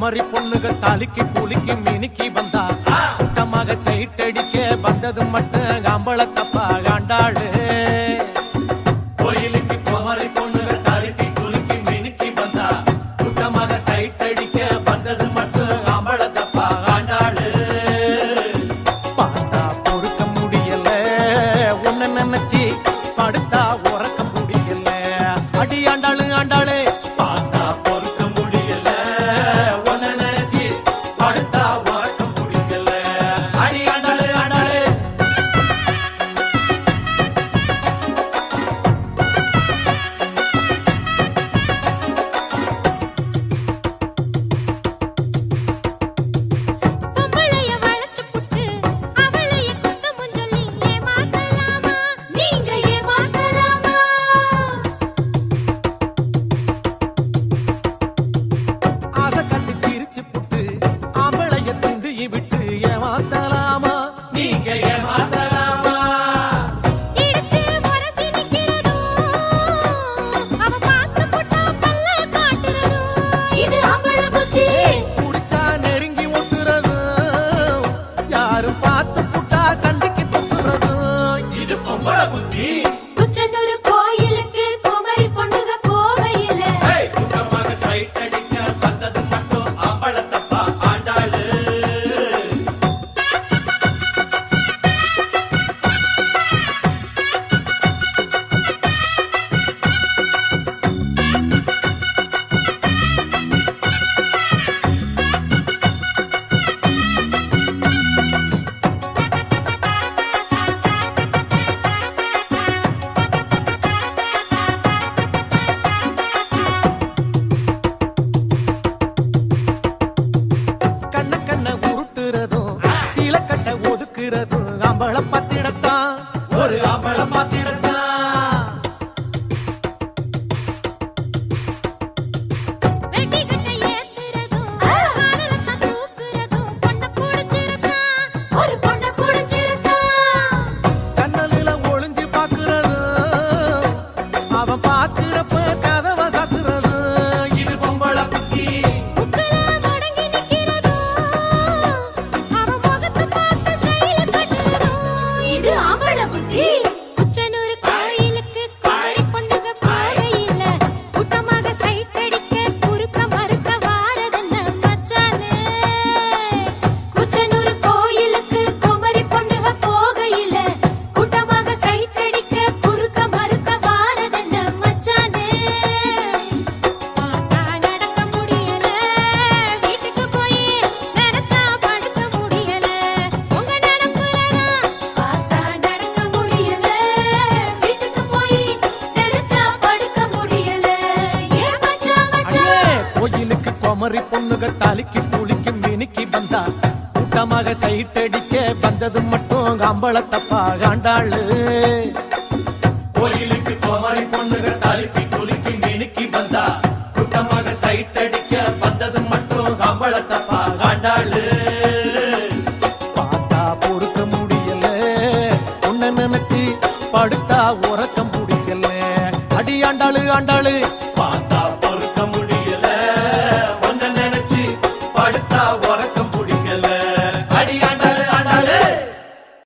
குமரி பொண்ணுக தாலிக்கு கூலிக்கு மினிக்கி வந்தா கூட்டமாக சைட்டடிக்க வந்தது மட்டும் அம்பள தப்பா காண்டாளு கோயிலுக்கு குமரி பொண்ணுக தாலிக்கு கூலிக்கு மினிக்கி வந்தா கூட்டமாக சைட்டடிக்க வந்தது மட்டும் அம்பள தப்பா காண்டாளு பார்த்தா பொறுக்க முடியல உன்ன நினைச்சி படுத்தா உறக்க முடியல அடி ஆண்டாளு ஆண்டாளே அம்பள பத்திடத்தான் ஒரு அம்பள பத்திடத்தான் வெட்டி கட்ட ஏத்துறதும் ஆளலத்தான் தூக்குறதும் பொண்ண புடிச்சிருதான் ஒரு பொண்ண புடிச்சிருதான் கண்ணலில ஒளிஞ்சு பாக்குறதும் அவன் பாக்குறப்ப கதவை சாத்துறதும் இது பொம்பள புத்தி குமரி பொண்ணுக தாலிக்கு கூலிக்கு மினிக்கி வந்தா கூட்டமாக சைட்டடிக்க வந்தது மட்டும் அம்பள தப்பா காண்டாளு கோயிலுக்கு குமரி பொண்ணுக தாலிக்கு கூலிக்கு மினிக்கி வந்தா கூட்டமாக சைட்டடிக்க வந்தது மட்டும் அம்பள தப்பா காண்டாளு பார்த்தா பொறுக்க முடியல உன்ன நினைச்சு படுத்தா உறக்க முடியல அடி ஆண்டாளு ஆண்டாளு